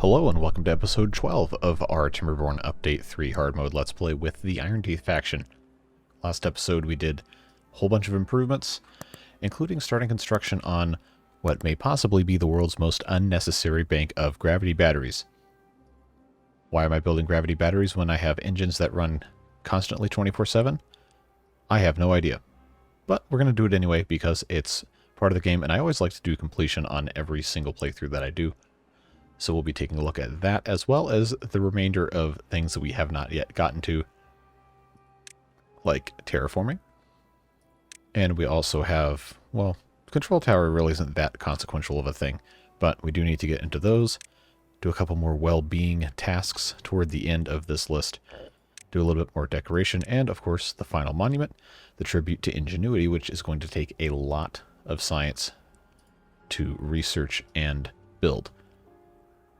Hello and welcome to episode 12 of our Timberborn Update 3 hard mode Let's Play with the Iron Teeth faction. Last episode we did a whole bunch of improvements, including starting construction on what may possibly be the world's most unnecessary bank of gravity batteries. Why am I building gravity batteries when I have engines that run constantly 24/7? I have no idea. But we're going to do it anyway because it's part of the game, and I always like to do completion on every single playthrough that I do. So we'll be taking a look at that, as well as the remainder of things that we have not yet gotten to, like terraforming. And we also have, well, control tower really isn't that consequential of a thing, but we do need to get into those, do a couple more well-being tasks toward the end of this list, do a little bit more decoration, and of course the final monument, the tribute to ingenuity, which is going to take a lot of science to research and build.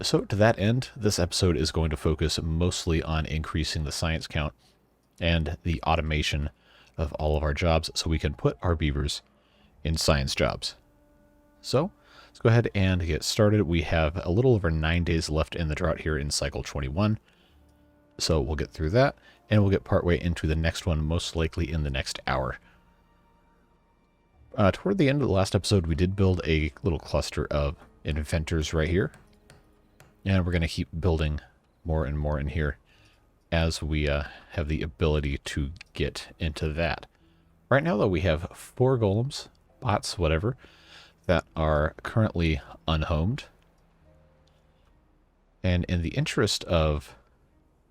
So to that end, this episode is going to focus mostly on increasing the science count and the automation of all of our jobs so we can put our beavers in science jobs. So let's go ahead and get started. We have a little over 9 days left in the drought here in cycle 21. So we'll get through that and we'll get partway into the next one, most likely in the next hour. Toward the end of the last episode, we did build a little cluster of inventors right here. And we're going to keep building more and more in here as we have the ability to get into that. Right now, though, we have 4 golems, bots, whatever, that are currently unhomed. And in the interest of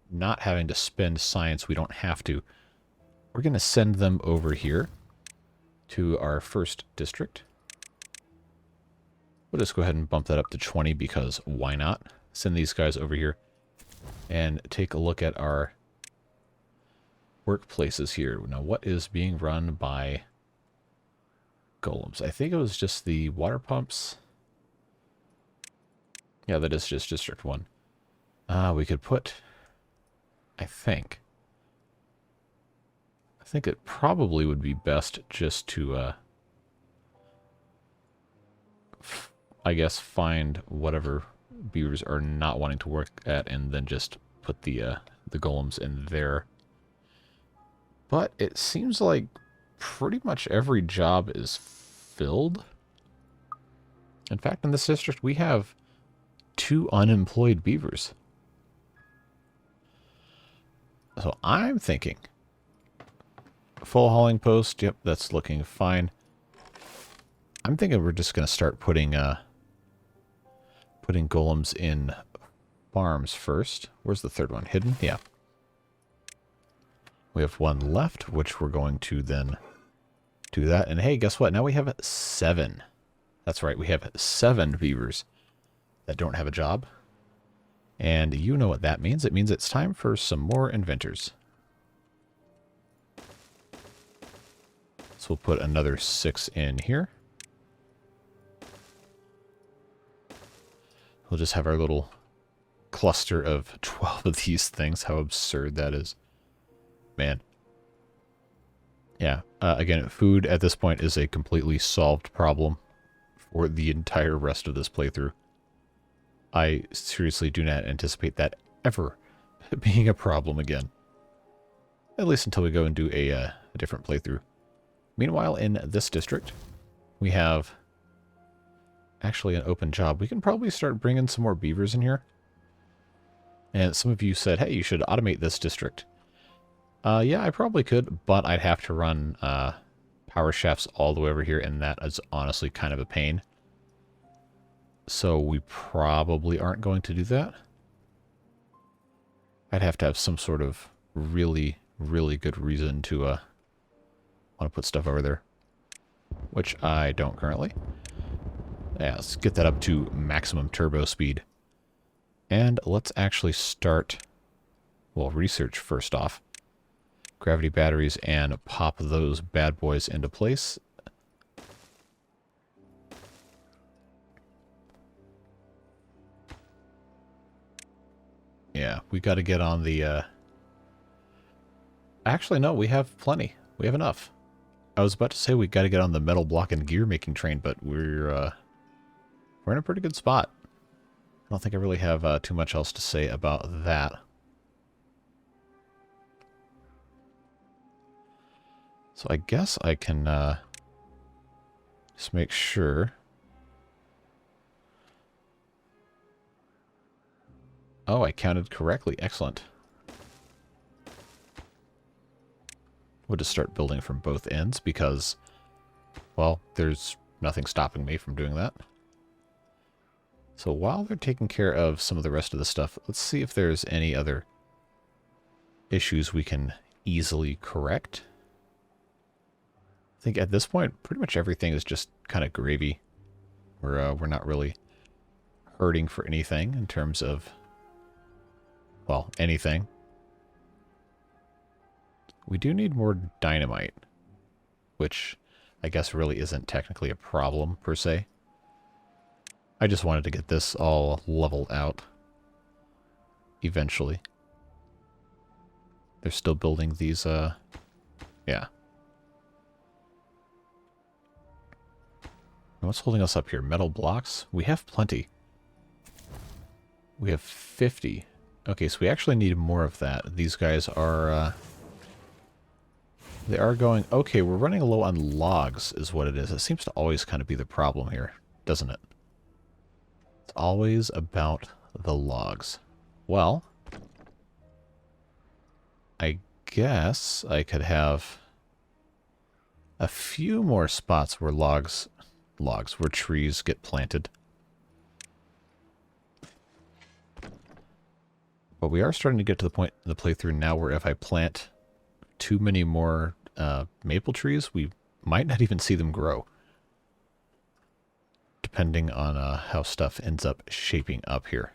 not having to spend science, we don't have to. We're going to send them over here to our first district. We'll just go ahead and bump that up to 20 because why not? Send these guys over here and take a look at our workplaces here. Now, what is being run by golems? I think it was just the water pumps. Yeah, that is just District 1. We could put, I think it probably would be best just to, I guess, find whatever beavers are not wanting to work at and then just put the golems in there. But it seems like pretty much every job is filled. In fact, in this district, we have 2 unemployed beavers. So I'm thinking full hauling post. Yep, that's looking fine. I'm thinking we're just going to start putting golems in farms first. Where's the third one? Hidden? Yeah. We have 1 left, which we're going to then do that. And hey, guess what? Now we have 7. That's right. We have 7 beavers that don't have a job. And you know what that means. It means it's time for some more inventors. So we'll put another 6 in here. We'll just have our little cluster of 12 of these things. How absurd that is. Man. Yeah. Again, food at this point is a completely solved problem for the entire rest of this playthrough. I seriously do not anticipate that ever being a problem again. At least until we go and do a different playthrough. Meanwhile, in this district, we have actually an open job. We can probably start bringing some more beavers in here. And some of you said, hey, you should automate this district. Yeah, I probably could, but I'd have to run power shafts all the way over here, and that is honestly kind of a pain. So we probably aren't going to do that. I'd have to have some sort of really, really good reason to want to put stuff over there, which I don't currently. Yeah, let's get that up to maximum turbo speed. And let's actually start, well, research first off. Gravity batteries and pop those bad boys into place. Yeah, we got to get on the... Actually, no, we have plenty. We have enough. I was about to say we got to get on the metal block and gear making train, but we're in a pretty good spot. don't think I really have too much else to say about that. So I guess I can just make sure. Oh, I counted correctly. Excellent. We'll just start building from both ends because, well, there's nothing stopping me from doing that. So while they're taking care of some of the rest of the stuff, let's see if there's any other issues we can easily correct. I think at this point, pretty much everything is just kind of gravy. We're not really hurting for anything in terms of, well, anything. We do need more dynamite, which I guess really isn't technically a problem per se. I just wanted to get this all leveled out eventually. They're still building these, yeah. What's holding us up here? Metal blocks? We have plenty. We have 50. Okay, so we actually need more of that. These guys are, they are going... Okay, we're running low on logs is what it is. It seems to always kind of be the problem here, doesn't it? It's always about the logs. Well, I guess I could have a few more spots where where trees get planted. But we are starting to get to the point in the playthrough now where if I plant too many more maple trees, we might not even see them grow. Depending on how stuff ends up shaping up here.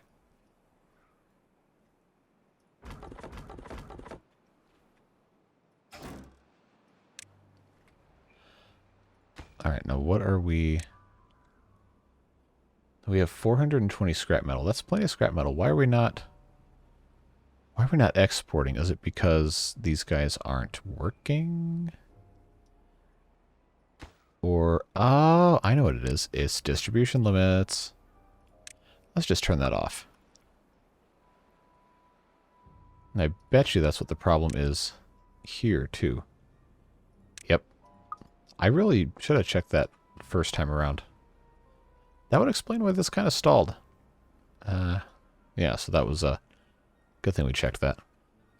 Alright, now what are we... We have 420 scrap metal. That's plenty of scrap metal. Why are we not exporting? Is it because these guys aren't working? Or, oh, I know what it is. It's distribution limits. Let's just turn that off. And I bet you that's what the problem is here, too. Yep. I really should have checked that first time around. That would explain why this kind of stalled. Yeah, so that was a good thing we checked that.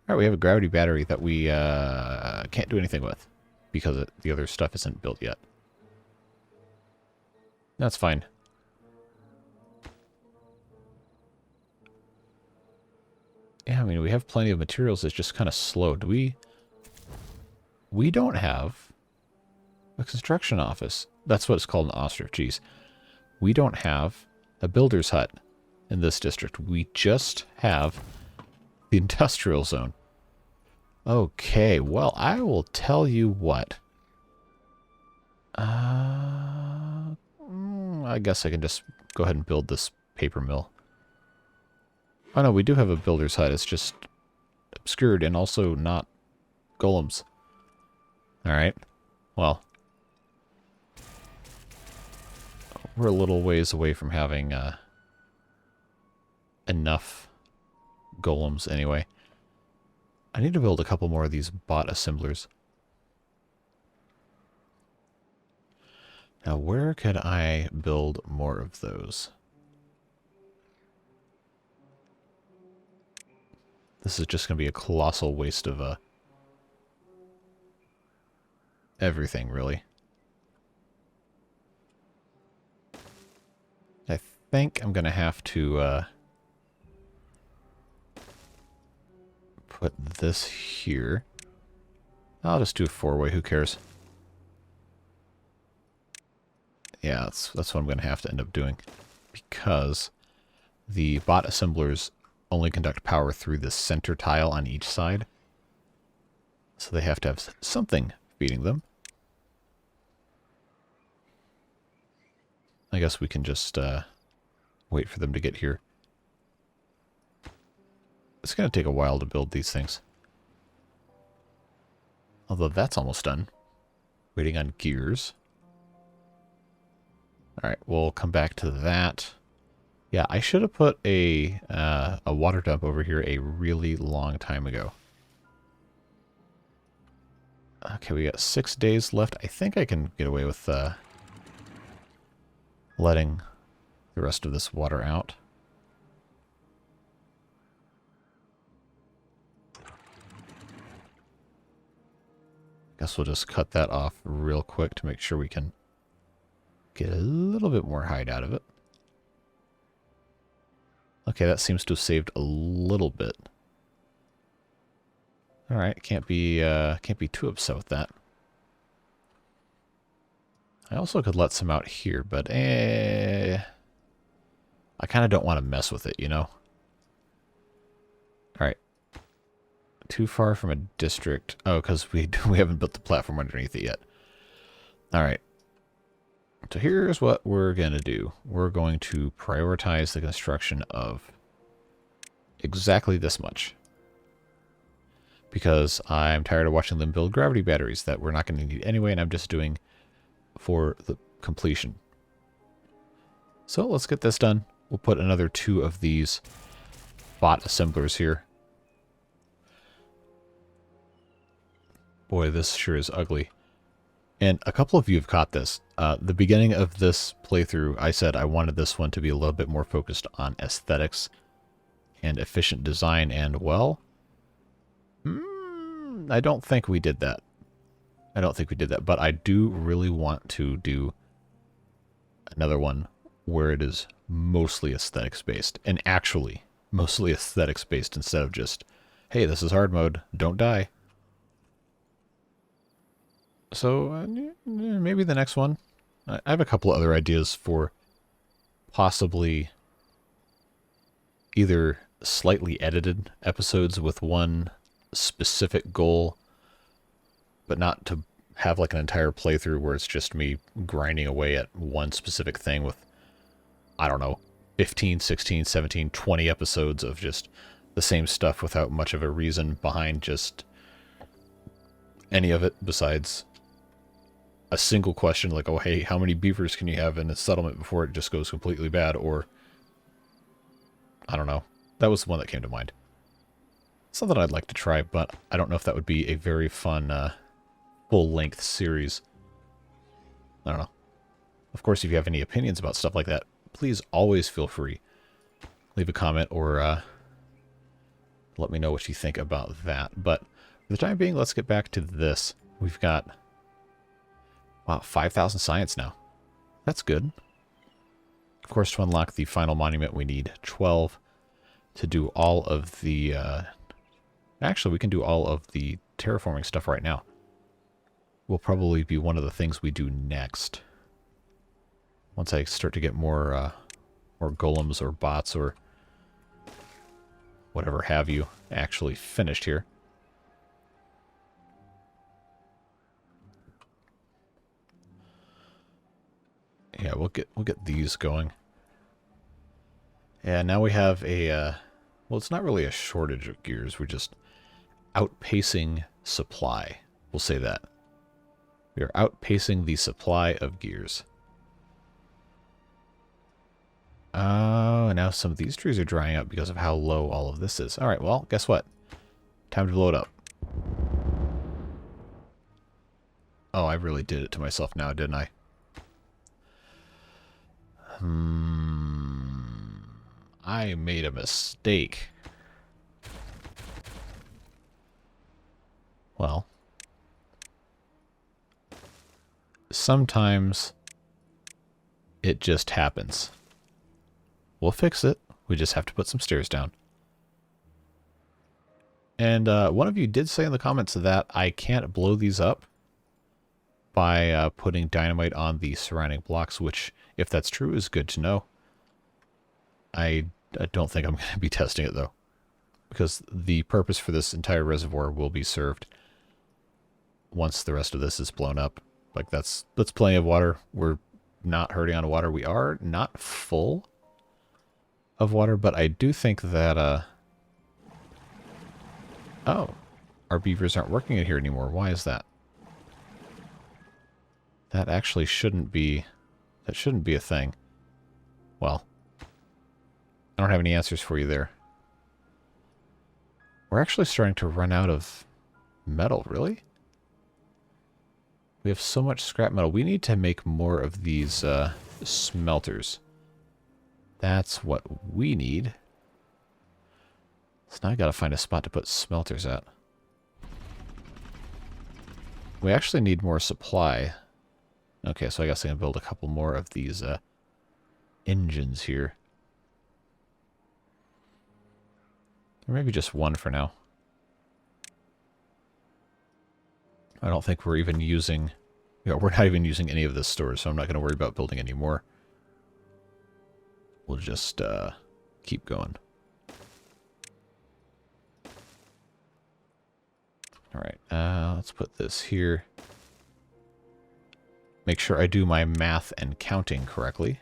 Alright, we have a gravity battery that we can't do anything with because the other stuff isn't built yet. That's fine. Yeah, I mean, we have plenty of materials. It's just kind of slow. Do we... We don't have a construction office. That's what it's called in Austria. Jeez. We don't have a builder's hut in this district. We just have the industrial zone. Okay, well, I will tell you what. I guess I can just go ahead and build this paper mill. Oh no, we do have a builder's hut. It's just obscured and also not golems. Alright, well. We're a little ways away from having enough golems anyway. I need to build a couple more of these bot assemblers. Now, where could I build more of those? This is just going to be a colossal waste of everything, really. I think I'm going to have to put this here. I'll just do a four-way, who cares? Yeah, that's what I'm going to have to end up doing. Because the bot assemblers only conduct power through the center tile on each side. So they have to have something feeding them. I guess we can just wait for them to get here. It's going to take a while to build these things. Although that's almost done. Waiting on gears. Alright, we'll come back to that. Yeah, I should have put a water dump over here a really long time ago. Okay, we got 6 days left. I think I can get away with letting the rest of this water out. Guess we'll just cut that off real quick to make sure we can get a little bit more hide out of it. Okay, that seems to have saved a little bit. All right, can't be too upset with that. I also could let some out here, but I kind of don't want to mess with it, you know? All right. Too far from a district. Oh, because we haven't built the platform underneath it yet. All right. So here's what we're going to do. We're going to prioritize the construction of exactly this much. Because I'm tired of watching them build gravity batteries that we're not going to need anyway, and I'm just doing for the completion. So let's get this done. We'll put another 2 of these bot assemblers here. Boy, this sure is ugly. And a couple of you have caught this. The beginning of this playthrough, I said I wanted this one to be a little bit more focused on aesthetics and efficient design, and well, I don't think we did that. I don't think we did that, but I do really want to do another one where it is mostly aesthetics based, and actually mostly aesthetics based instead of just, hey, this is hard mode, don't die. So maybe the next one. I have a couple of other ideas for possibly either slightly edited episodes with one specific goal, but not to have like an entire playthrough where it's just me grinding away at one specific thing with, I don't know, 15, 16, 17, 20 episodes of just the same stuff without much of a reason behind just any of it besides a single question like, oh, hey, how many beavers can you have in a settlement before it just goes completely bad? Or, I don't know. That was the one that came to mind. Something I'd like to try, but I don't know if that would be a very fun full-length series. I don't know. Of course, if you have any opinions about stuff like that, please always feel free. Leave a comment or let me know what you think about that. But for the time being, let's get back to this. We've got, wow, 5,000 science now. That's good. Of course, to unlock the final monument, we need 12 to do all of the... actually, we can do all of the terraforming stuff right now. Will probably be one of the things we do next. Once I start to get more golems or bots or whatever have you actually finished here. Yeah, we'll get these going. Yeah, now we have a well, it's not really a shortage of gears. We're just outpacing supply. We'll say that. We are outpacing the supply of gears. Oh, now some of these trees are drying up because of how low all of this is. All right, well, guess what? Time to blow it up. Oh, I really did it to myself now, didn't I? I made a mistake. Well, sometimes it just happens. We'll fix it. We just have to put some stairs down. And one of you did say in the comments that I can't blow these up by putting dynamite on the surrounding blocks, which, if that's true, is good to know. I don't think I'm going to be testing it, though, because the purpose for this entire reservoir will be served once the rest of this is blown up. Like, that's plenty of water. We're not hurting on water. We are not full of water, but I do think that, oh, our beavers aren't working in here anymore. Why is that? That actually shouldn't be, that shouldn't be a thing. Well, I don't have any answers for you there. We're actually starting to run out of metal, really? We have so much scrap metal. We need to make more of these smelters. That's what we need. So now I gotta find a spot to put smelters at. We actually need more supply. Okay, so I guess I can build a couple more of these engines here. Or maybe just one for now. I don't think we're even using... we're not even using any of this storage, so I'm not going to worry about building any more. We'll just keep going. Alright, let's put this here. Make sure I do my math and counting correctly.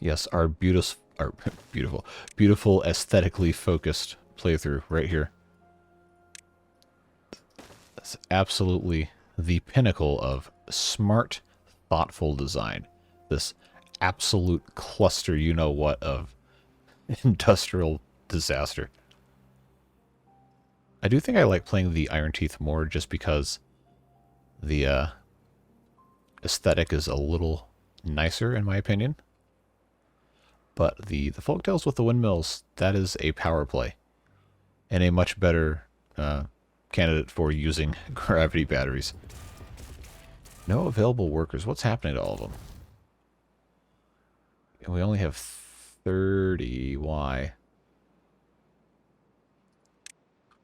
Yes, our beautiful, aesthetically focused playthrough right here. That's absolutely the pinnacle of smart, thoughtful design. This absolute cluster, you-know-what, of industrial disaster. I do think I like playing the Iron Teeth more just because the aesthetic is a little nicer, in my opinion. But the Folktales with the Windmills, that is a power play. And a much better candidate for using gravity batteries. No available workers. What's happening to all of them? And we only have 30. Why?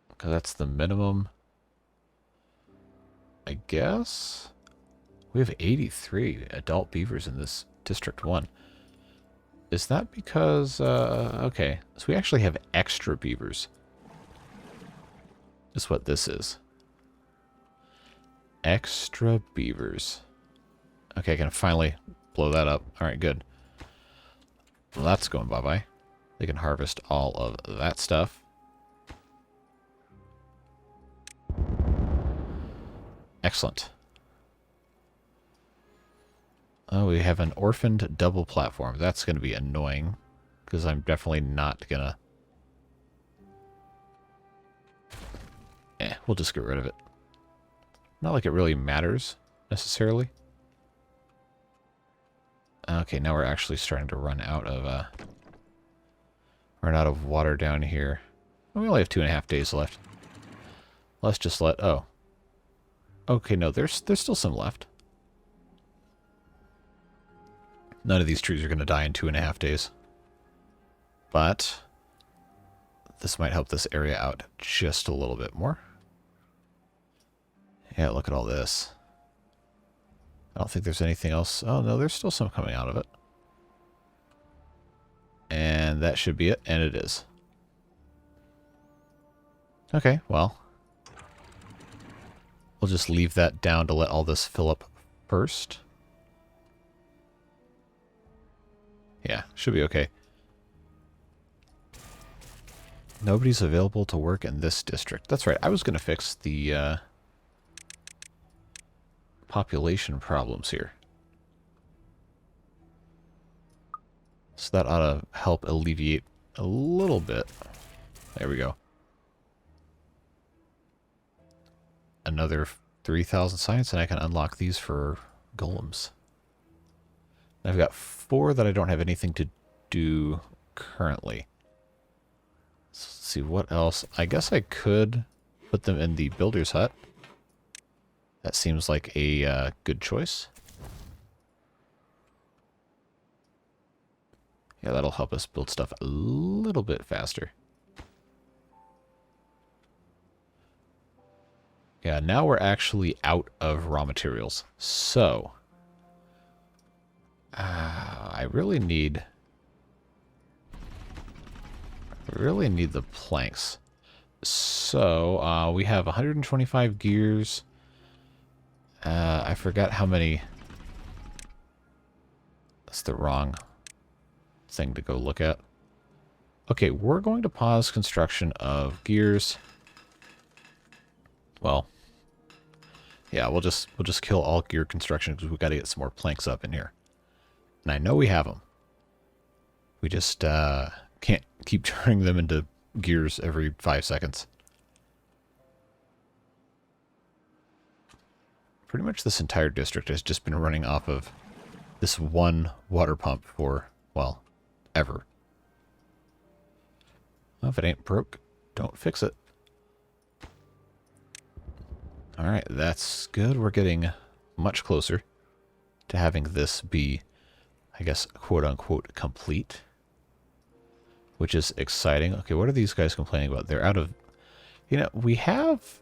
Because that's the minimum. I guess? We have 83 adult beavers in this District 1. Is that because, okay, so we actually have extra beavers. Is what this is. Extra beavers. Okay, I can finally blow that up. Alright, good. Well, that's going bye-bye. They can harvest all of that stuff. Excellent. Oh, we have an orphaned double platform. That's going to be annoying, because I'm definitely not going to... we'll just get rid of it. Not like it really matters, necessarily. Okay, now we're actually starting to run out of water down here. Well, we only have 2.5 days left. Let's just let... Oh. Okay, no, there's still some left. None of these trees are going to die in 2.5 days. But this might help this area out just a little bit more. Yeah, look at all this. I don't think there's anything else. Oh, no, there's still some coming out of it. And that should be it, and it is. Okay, well. We'll just leave that down to let all this fill up first. Yeah, should be okay. Nobody's available to work in this district. That's right, I was going to fix the population problems here. So that ought to help alleviate a little bit. There we go. Another 3,000 science, and I can unlock these for golems. I've got 4 that I don't have anything to do currently. So let's see what else. I guess I could put them in the builder's hut. That seems like a good choice. Yeah, that'll help us build stuff a little bit faster. Yeah, now we're actually out of raw materials. So, I really need the planks. So, we have 125 gears. I forgot how many. That's the wrong thing to go look at. Okay, we're going to pause construction of gears. Well, Yeah, we'll just kill all gear construction because we got to get some more planks up in here. And I know we have them. We just can't keep turning them into gears every 5 seconds. Pretty much this entire district has just been running off of this one water pump for, well, ever. Well, if it ain't broke, don't fix it. Alright, that's good. We're getting much closer to having this be, I guess, quote-unquote, complete. Which is exciting. Okay, what are these guys complaining about? They're out of... You know, we have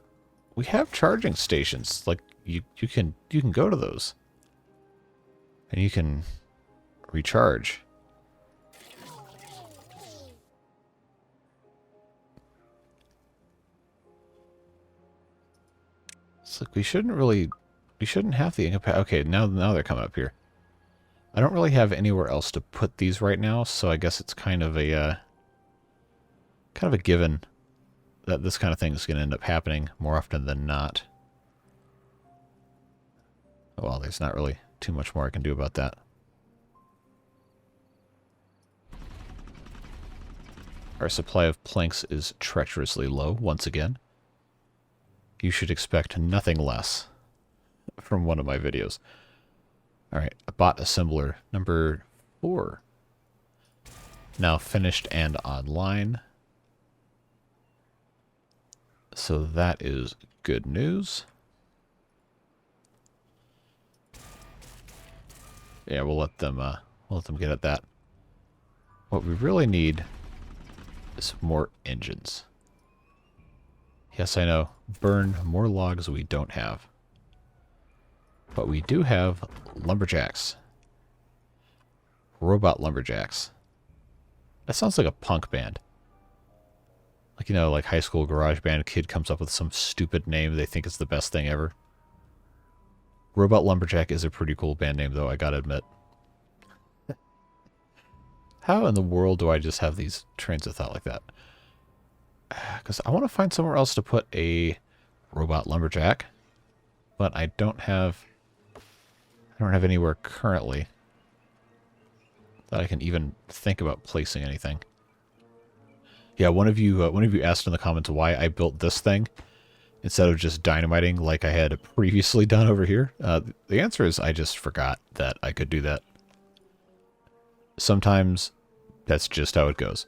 charging stations. Like, you can go to those. And you can recharge. It's like we shouldn't have the incapacity. Okay, now they're coming up here. I don't really have anywhere else to put these right now, so I guess it's kind of a given that this kind of thing is going to end up happening more often than not. Well, there's not really too much more I can do about that. Our supply of planks is treacherously low once again. You should expect nothing less from one of my videos. Alright, bot assembler number 4. Now finished and online. So that is good news. Yeah, we'll let them get at that. What we really need is more engines. Yes, I know. Burn more logs we don't have. But we do have lumberjacks. Robot lumberjacks. That sounds like a punk band. Like, you know, like high school garage band kid comes up with some stupid name they think is the best thing ever. Robot Lumberjack is a pretty cool band name, though, I gotta admit. How in the world do I just have these trains of thought like that? Because I want to find somewhere else to put a Robot Lumberjack, but I don't have anywhere currently that I can even think about placing anything. Yeah, one of you asked in the comments why I built this thing instead of just dynamiting like I had previously done over here. The answer is I just forgot that I could do that. Sometimes that's just how it goes.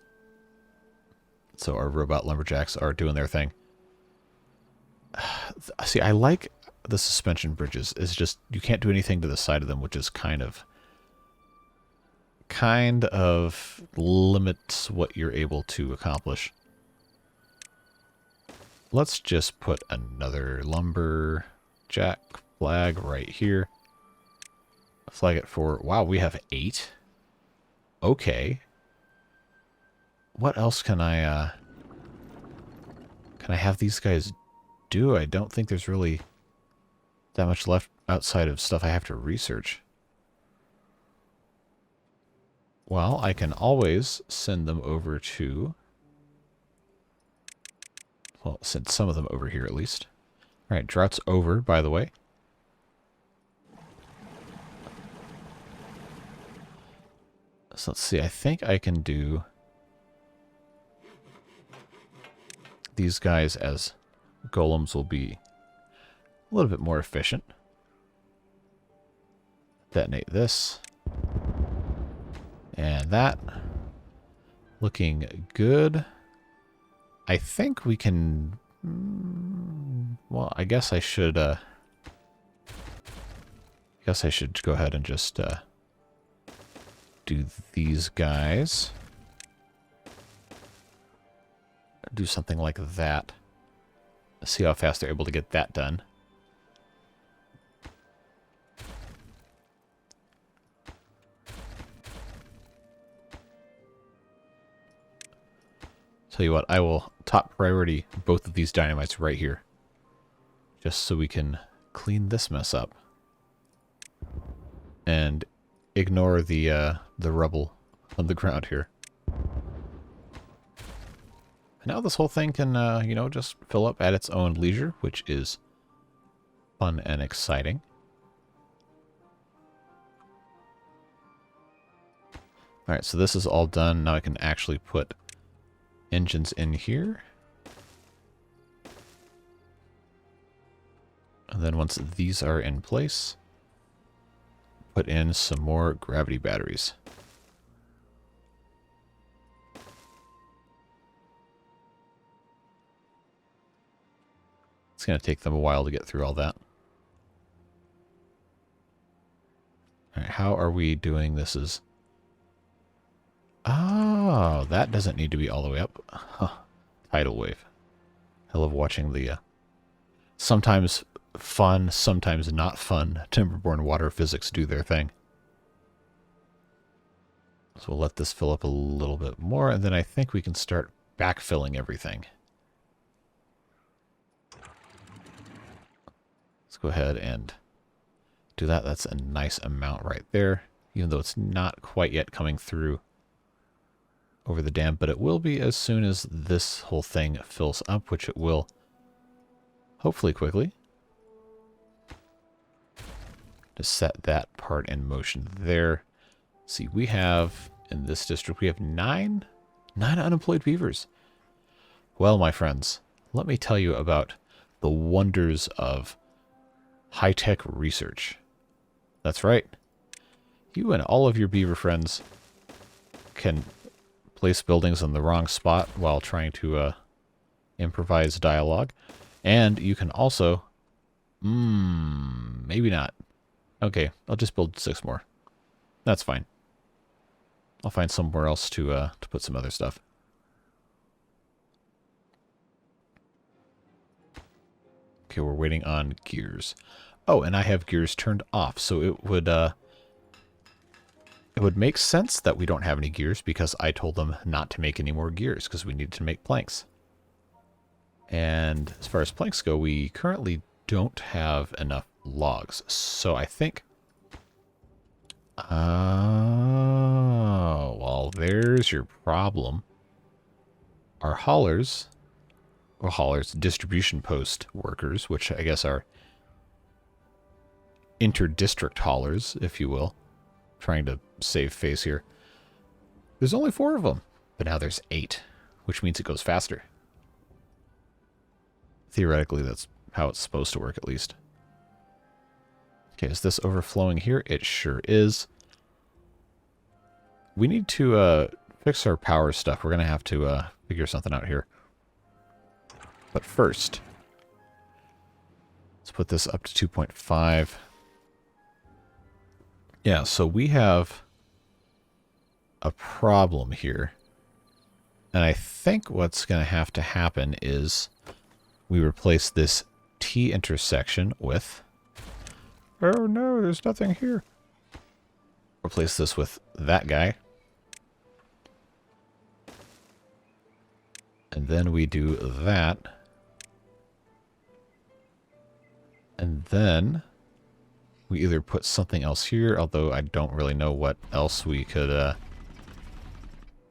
So our robot lumberjacks are doing their thing. See, I like the suspension bridges. It's just you can't do anything to the side of them, which is kind of limits what you're able to accomplish. Let's just put another lumberjack flag right here. Flag it for, wow, we have 8. Okay. What else can I have these guys do? I don't think there's really that much left outside of stuff I have to research. Well, I can always send them over to... Well, send some of them over here at least. Alright, drought's over, by the way. So let's see, I think I can do these guys as golems will be a little bit more efficient. Detonate this. And that. Looking good. I think we can... well, I guess I should go ahead and just do these guys. Do something like that. See how fast they're able to get that done. Tell you what, I will top priority both of these dynamites right here. Just so we can clean this mess up. And ignore the rubble on the ground here. Now this whole thing can, you know, just fill up at its own leisure, which is Fun and exciting. Alright, so this is all done. Now I can actually put engines in here. And then once these are in place, put in some more gravity batteries. It's going to take them a while to get through all that. Alright, how are we doing? This is... Oh, that doesn't need to be all the way up. Huh. Tidal wave. I love watching the sometimes fun, sometimes not fun Timberborn water physics do their thing. So we'll let this fill up a little bit more, and then I think we can start backfilling everything. Let's go ahead and do that. That's a nice amount right there, even though it's not quite yet coming through over the dam, but it will be as soon as this whole thing fills up, which it will hopefully quickly. To set that part in motion there. See, we have, in this district, we have nine unemployed beavers. Well, my friends, let me tell you about the wonders of high-tech research. That's right. You and all of your beaver friends can place buildings in the wrong spot while trying to improvise dialogue. And you can also... maybe not. Okay, I'll just build 6 more. That's fine. I'll find somewhere else to put some other stuff. Okay, we're waiting on gears. Oh, and I have gears turned off, so it would make sense that we don't have any gears because I told them not to make any more gears because we needed to make planks. And as far as planks go, we currently don't have enough logs. So I think... Oh, well, there's your problem. Our haulers, distribution post workers, which I guess are inter-district haulers, if you will. Trying to save face here. There's only 4 of them, but now there's 8, which means it goes faster. Theoretically, that's how it's supposed to work, at least. Okay, is this overflowing here? It sure is. We need to fix our power stuff. We're going to have to figure something out here. But first, let's put this up to 2.5. Yeah, so we have a problem here. And I think what's going to have to happen is we replace this T intersection with... Oh no, there's nothing here. Replace this with that guy. And then we do that. And then we either put something else here, although I don't really know what else we could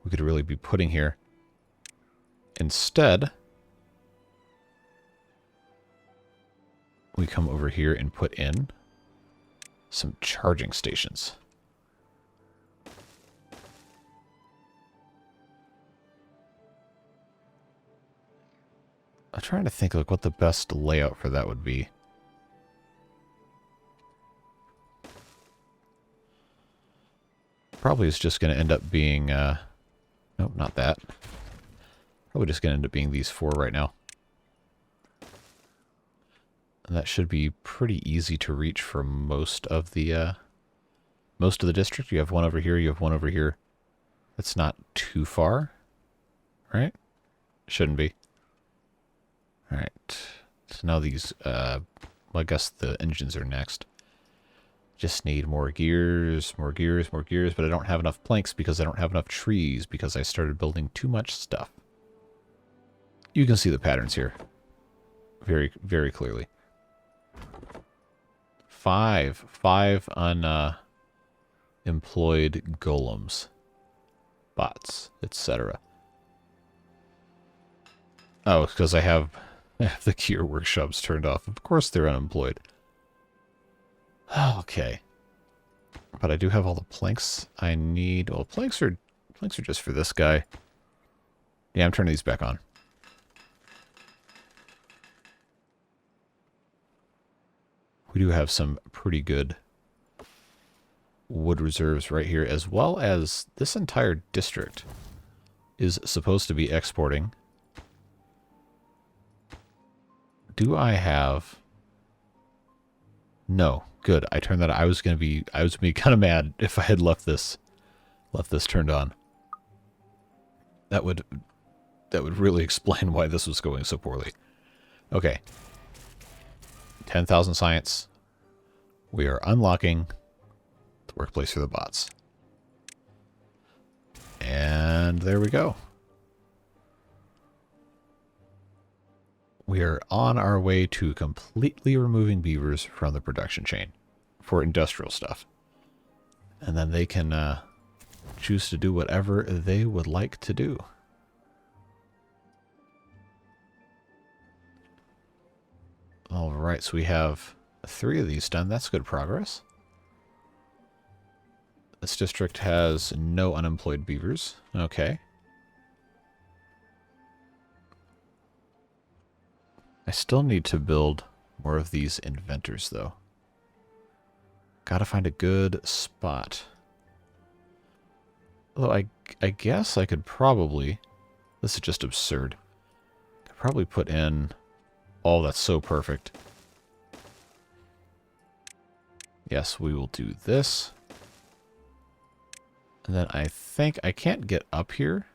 really be putting here. Instead, we come over here and put in some charging stations. I'm trying to think like what the best layout for that would be. Probably is just going to end up being, nope, not that. Probably just going to end up being these 4 right now. And that should be pretty easy to reach for most of the district. You have one over here, you have one over here. That's not too far, right? Shouldn't be. All right. So now these, well, I guess the engines are next. Just need more gears, more gears, more gears, but I don't have enough planks because I don't have enough trees because I started building too much stuff. You can see the patterns here very, very clearly. 5 unemployed golems, bots, etc. Oh, because I have the gear workshops turned off. Of course they're unemployed. Okay. But I do have all the planks I need. Well, planks are just for this guy. Yeah, I'm turning these back on. We do have some pretty good wood reserves right here, as well as this entire district is supposed to be exporting. Do I have... No. Good. I turned that. I was gonna be kind of mad if I had left this turned on. That would really explain why this was going so poorly. Okay. 10,000 science. We are unlocking the workplace for the bots. And there we go. We are on our way to completely removing beavers from the production chain for industrial stuff. And then they can choose to do whatever they would like to do. Alright, so we have 3 of these done. That's good progress. This district has no unemployed beavers. Okay. I still need to build more of these inventors, though. Gotta find a good spot. Although I guess I could probably... This is just absurd. Could probably put in... Oh, that's so perfect. Yes, we will do this. And then I think I can't get up here,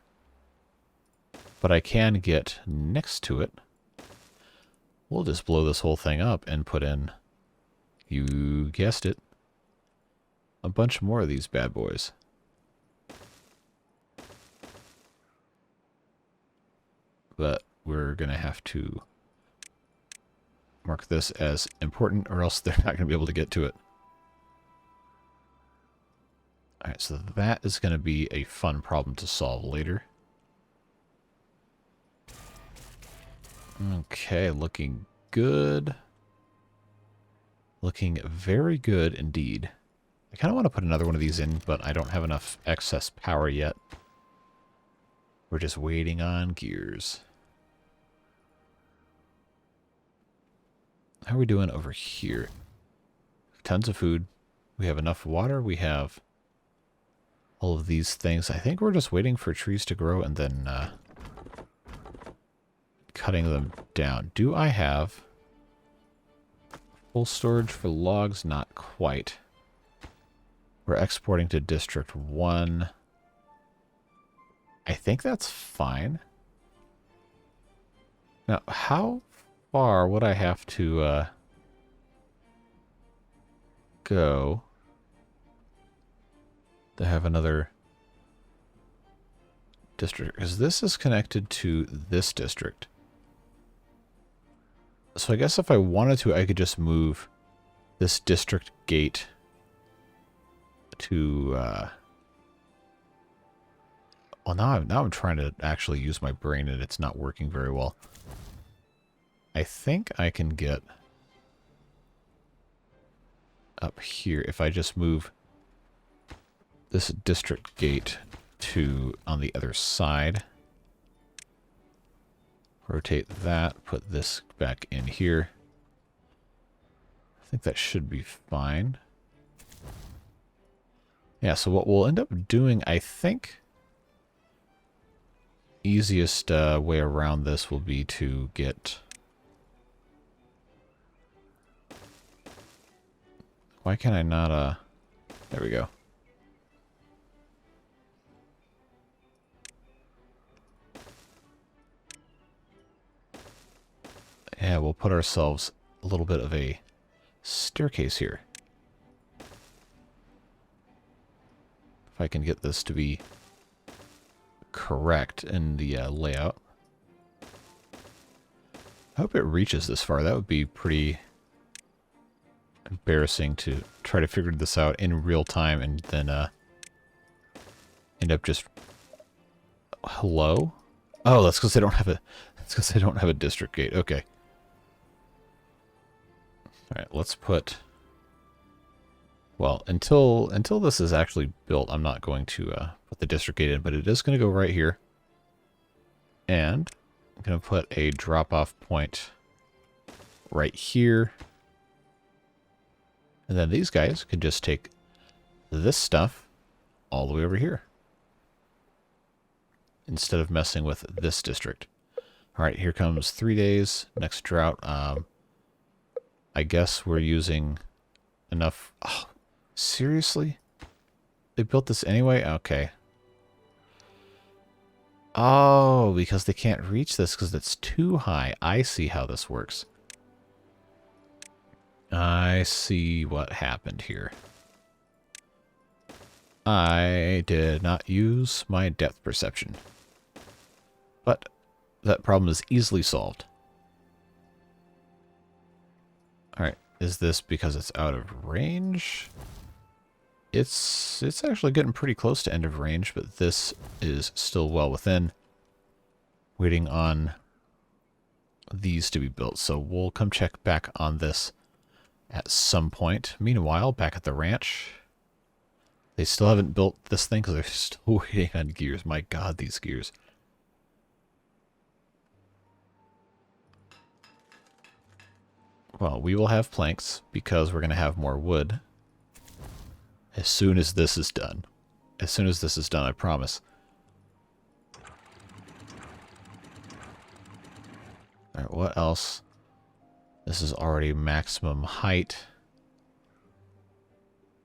but I can get next to it. We'll just blow this whole thing up and put in, you guessed it, a bunch more of these bad boys. But we're going to have to mark this as important, or else they're not going to be able to get to it. Alright, so that is going to be a fun problem to solve later. Okay, looking good. Looking very good indeed. I kind of want to put another one of these in, but I don't have enough excess power yet. We're just waiting on gears. How are we doing over here? Tons of food. We have enough water. We have all of these things. I think we're just waiting for trees to grow and then cutting them down. Do I have full storage for logs? Not quite. We're exporting to District 1. I think that's fine. Now, how far would I have to go to have another district? Because this is connected to this district. So I guess if I wanted to, I could just move this district gate to... well, now I'm trying to actually use my brain and it's not working very well. I think I can get up here if I just move this district gate to on the other side. Rotate that, put this back in here. I think that should be fine. Yeah, so what we'll end up doing, I think, easiest way around this will be to get... Why can I not, there we go. Yeah, we'll put ourselves a little bit of a staircase here. If I can get this to be correct in the layout. I hope it reaches this far. That would be pretty embarrassing to try to figure this out in real time and then end up just... Hello? Oh, that's because I don't have a... That's because I don't have a district gate. Okay. Alright, let's put Well, until this is actually built, I'm not going to put the district gate in, but it is going to go right here. And I'm going to put a drop-off point right here. And then these guys can just take this stuff all the way over here, instead of messing with this district. All right, here comes 3 days. Next drought. I guess we're using enough. Oh, seriously? They built this anyway? Okay. Oh, because they can't reach this because it's too high. I see how this works. I see what happened here. I did not use my depth perception. But that problem is easily solved. Alright, is this because it's out of range? It's actually getting pretty close to end of range, but this is still well within. Waiting on these to be built, so we'll come check back on this at some point. Meanwhile, back at the ranch, they still haven't built this thing because they're still waiting on gears. My god, these gears. Well, we will have planks because we're going to have more wood as soon as this is done. As soon as this is done, I promise. Alright, what else? This is already maximum height.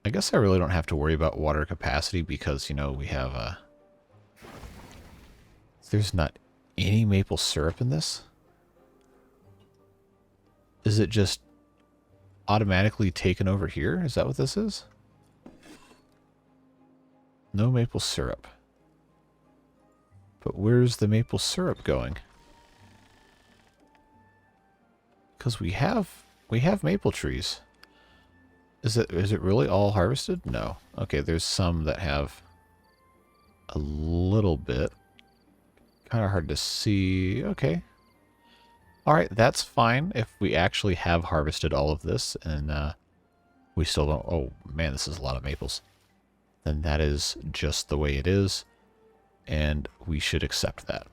I guess I really don't have to worry about water capacity because, you know, we have there's not any maple syrup in this? Is it just automatically taken over here? Is that what this is? No maple syrup. But where's the maple syrup going? Because we have maple trees. Is it really all harvested? No. Okay, there's some that have a little bit. Kind of hard to see. Okay. Alright, that's fine if we actually have harvested all of this and we still don't... Oh, man, this is a lot of maples. Then that is just the way it is, and we should accept that.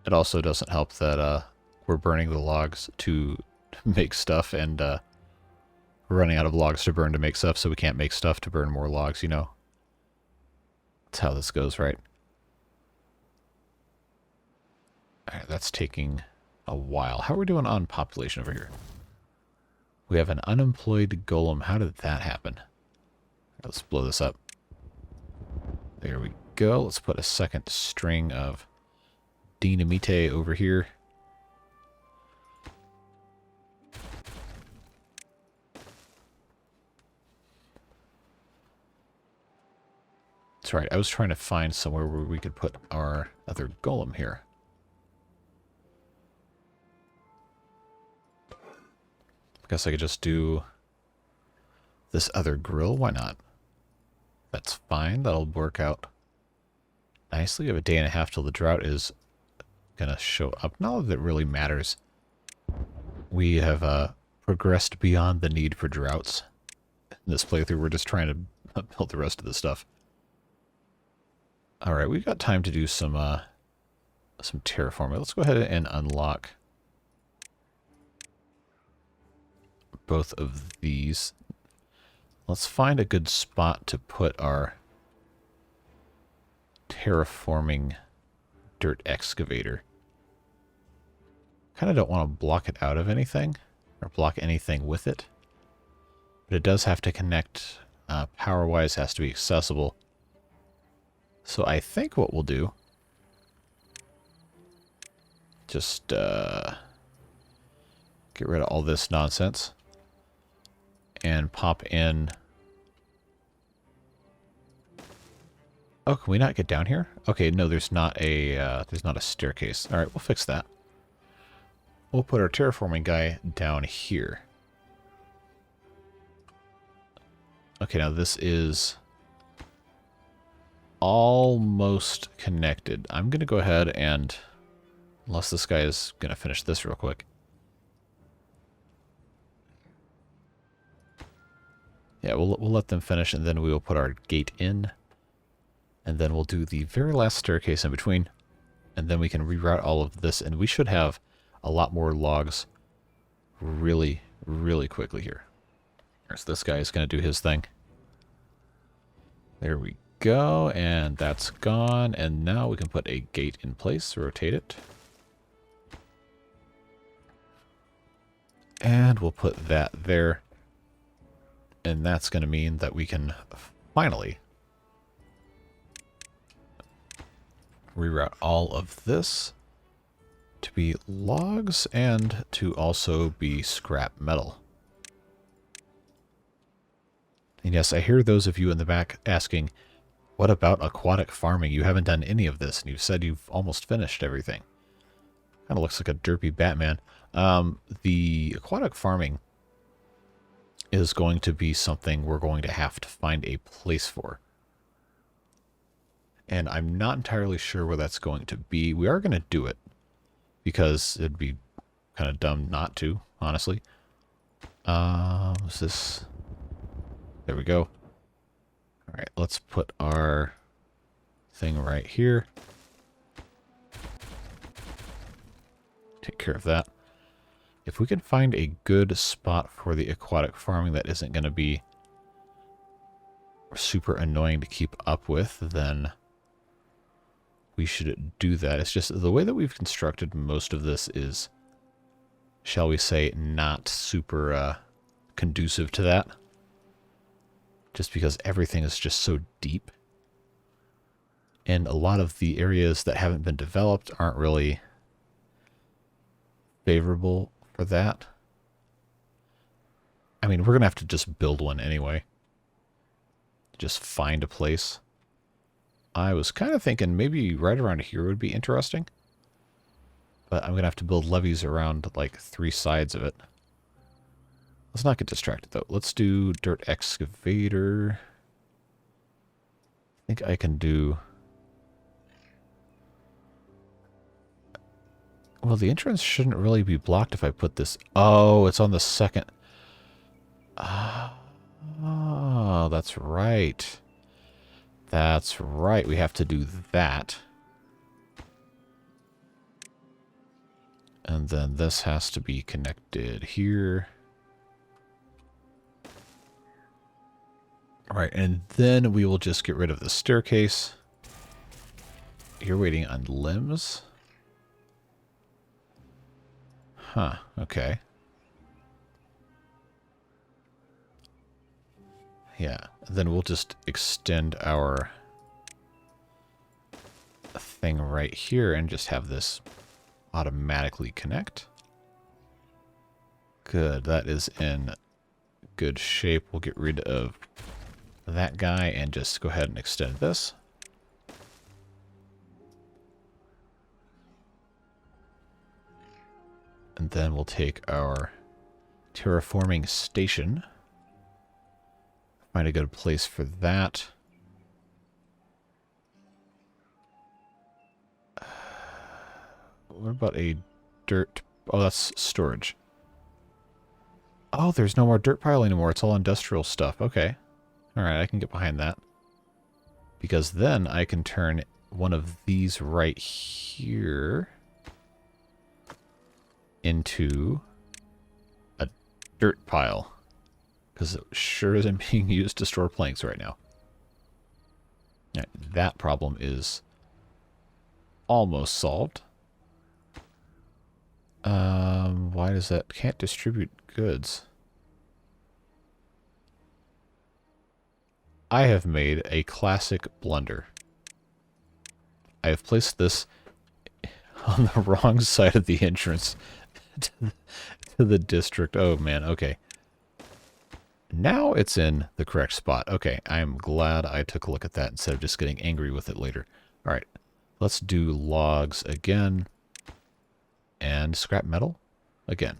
It also doesn't help that we're burning the logs to make stuff, and we're running out of logs to burn to make stuff, so we can't make stuff to burn more logs, you know. That's how this goes, right? Alright, that's taking a while. How are we doing on population over here? We have an unemployed golem. How did that happen? Let's blow this up. There we go. Let's put a second string of dynamite over here. That's right. I was trying to find somewhere where we could put our other golem here. I guess I could just do this other grill. Why not? That's fine. That'll work out nicely. We have a day and a half till the drought is going to show up. Not that it really matters. We have progressed beyond the need for droughts. In this playthrough, we're just trying to build the rest of the stuff. Alright, we've got time to do some terraforming. Let's go ahead and unlock both of these. Let's find a good spot to put our terraforming dirt excavator. Kind of don't want to block it out of anything, or block anything with it. But it does have to connect, power-wise, has to be accessible. So I think what we'll do, just get rid of all this nonsense and pop in. Oh, can we not get down here? Okay, no, there's not a staircase. All right, we'll fix that. We'll put our terraforming guy down here. Okay, now this is almost connected. I'm going to go ahead and Unless this guy is going to finish this real quick. Yeah, we'll let them finish, and then we will put our gate in. And then we'll do the very last staircase in between. And then we can reroute all of this, and we should have a lot more logs really, really quickly here. So this guy is going to do his thing. There we go, and that's gone. And now we can put a gate in place, rotate it. And we'll put that there. And that's going to mean that we can finally reroute all of this to be logs and to also be scrap metal. And yes, I hear those of you in the back asking, what about aquatic farming? You haven't done any of this, and you've said you've almost finished everything. Kind of looks like a derpy Batman. The aquatic farming is going to be something we're going to have to find a place for. And I'm not entirely sure where that's going to be. We are going to do it, because it'd be kind of dumb not to, honestly. Is this... There we go. Alright, let's put our thing right here. Take care of that. If we can find a good spot for the aquatic farming that isn't going to be super annoying to keep up with, then we should do that. It's just the way that we've constructed most of this is, shall we say, not super conducive to that. Just because everything is just so deep. And a lot of the areas that haven't been developed aren't really favorable for that. I mean, we're going to have to just build one anyway. Just find a place. I was kind of thinking maybe right around here would be interesting. But I'm going to have to build levees around like 3 sides of it. Let's not get distracted though. Let's do dirt excavator. I think I can do... Well, the entrance shouldn't really be blocked if I put this... Oh, it's on the second... Oh, that's right. That's right. We have to do that. And then this has to be connected here. Alright, and then we will just get rid of the staircase. You're waiting on limbs? Huh, okay. Yeah, then we'll just extend our thing right here and just have this automatically connect. Good, that is in good shape. We'll get rid of that guy and just go ahead and extend this. And then we'll take our terraforming station. Find a good place for that. What about a dirt... Oh, that's storage. Oh, there's no more dirt pile anymore. It's all industrial stuff. Okay. Alright, I can get behind that. Because then I can turn one of these right here into a dirt pile. Because it sure isn't being used to store planks right now. Right, that problem is almost solved. Why does that... Can't distribute goods. I have made a classic blunder. I have placed this on the wrong side of the entrance to the district. Oh man, okay. Now it's in the correct spot. Okay, I'm glad I took a look at that instead of just getting angry with it later. Alright, let's do logs again. And scrap metal again.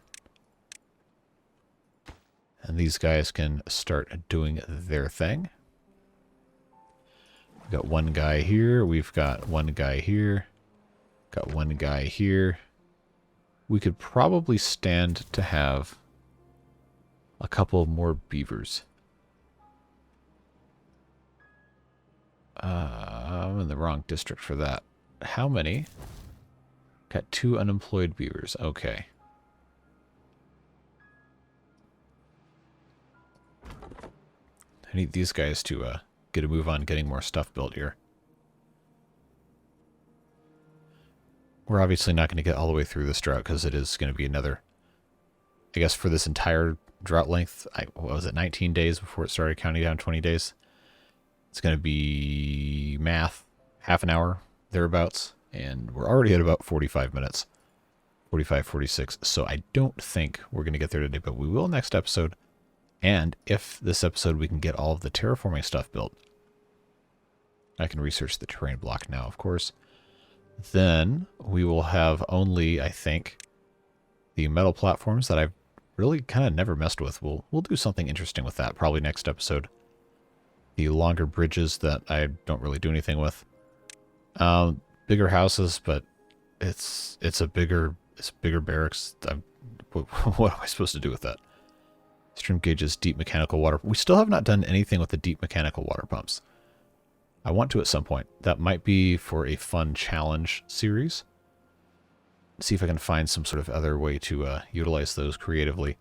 And these guys can start doing their thing. We've got one guy here. We've got one guy here. Got one guy here. We could probably stand to have a couple more beavers. I'm in the wrong district for that. How many? Got 2 unemployed beavers. Okay. I need these guys to get a move on getting more stuff built here. We're obviously not going to get all the way through this drought because it is going to be another, I guess for this entire drought length, what was it, 19 days before it started counting down 20 days? It's going to be math, half an hour, thereabouts, and we're already at about 45 minutes, 45, 46, so I don't think we're going to get there today, but we will next episode, and if this episode we can get all of the terraforming stuff built, I can research the terrain block now, of course, then we will have only, I think, the metal platforms that I've really kind of never messed with. We'll do something interesting with that probably next episode. The longer bridges that I don't really do anything with. Bigger houses, but it's bigger barracks. What am I supposed to do with that? Stream gauges, deep mechanical water. We still have not done anything with the deep mechanical water pumps. I want to at some point. That might be for a fun challenge series. See if I can find some sort of other way to utilize those creatively.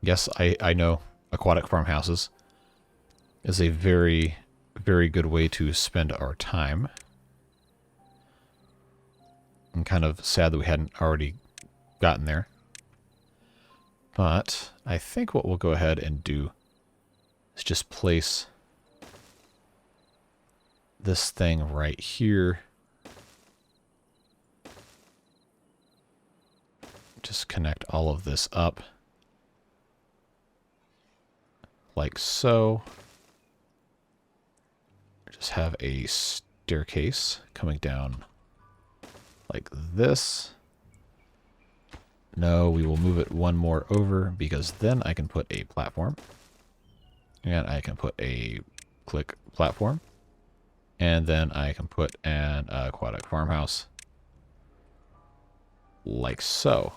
Yes, I know aquatic farmhouses is a very, very good way to spend our time. I'm kind of sad that we hadn't already gotten there. But I think what we'll go ahead and do is just place this thing right here. Just connect all of this up. Like so. Just have a staircase coming down like this. No, we will move it one more over because then I can put a platform. And I can put a click platform. And then I can put an aquatic farmhouse. Like so.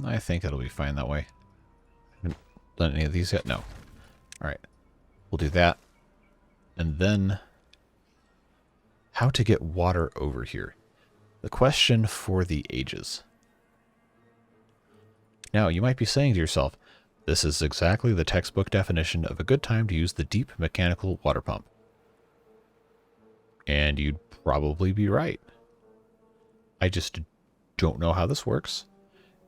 I think it'll be fine that way. Haven't done any of these yet? No. Alright. We'll do that. And then, how to get water over here. The question for the ages. Now, you might be saying to yourself, this is exactly the textbook definition of a good time to use the deep mechanical water pump. And you'd probably be right. I just don't know how this works.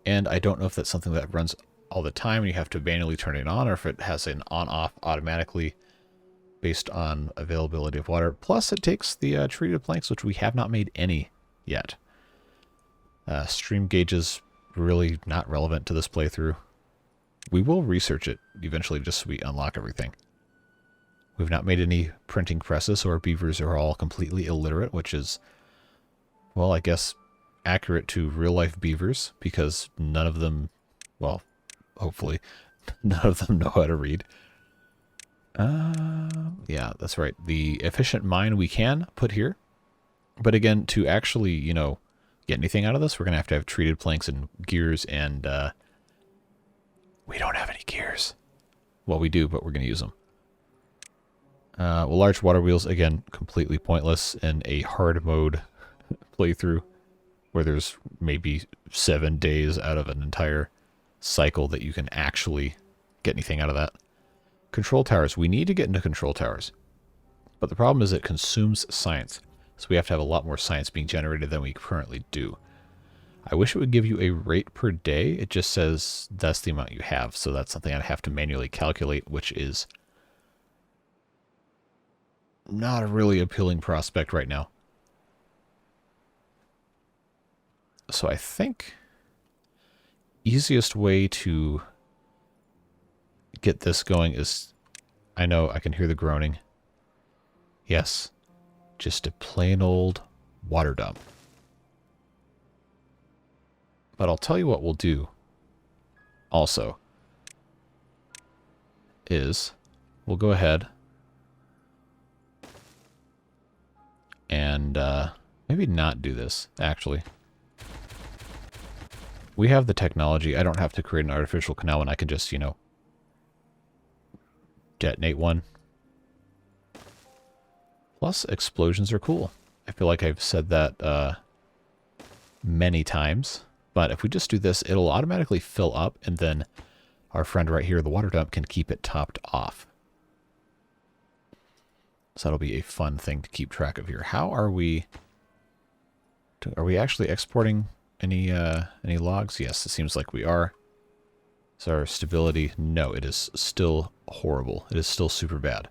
And I don't know if that's something that runs all the time and you have to manually turn it on, or if it has an on-off automatically based on availability of water. Plus, it takes the treated planks, which we have not made any yet. Stream gauges, really not relevant to this playthrough. We will research it eventually just so we unlock everything. We've not made any printing presses, so our beavers are all completely illiterate, which is, well, I guess accurate to real-life beavers, because none of them, well, hopefully, none of them know how to read. Yeah, that's right. The efficient mine we can put here. But again, to actually, you know, get anything out of this, we're going to have treated planks and gears, and we don't have any gears. Well, we do, but we're going to use them. Well, large water wheels, again, completely pointless in a hard mode playthrough where there's maybe 7 days out of an entire cycle that you can actually get anything out of that. Control towers. We need to get into control towers. But the problem is it consumes science. So we have to have a lot more science being generated than we currently do. I wish it would give you a rate per day. It just says that's the amount you have. So that's something I'd have to manually calculate, which is not a really appealing prospect right now. So I think easiest way to get this going is, I know I can hear the groaning. Yes, just a plain old water dump. But I'll tell you what we'll do also. is we'll go ahead and maybe not do this, actually. We have the technology. I don't have to create an artificial canal when I can just, you know, detonate one. Plus, explosions are cool. I feel like I've said that many times. But if we just do this, it'll automatically fill up, and then our friend right here, the water dump, can keep it topped off. So that'll be a fun thing to keep track of here. How are we... Are we actually exporting any logs? Yes, it seems like we are. Is our stability? No, it is still horrible. It is still super bad.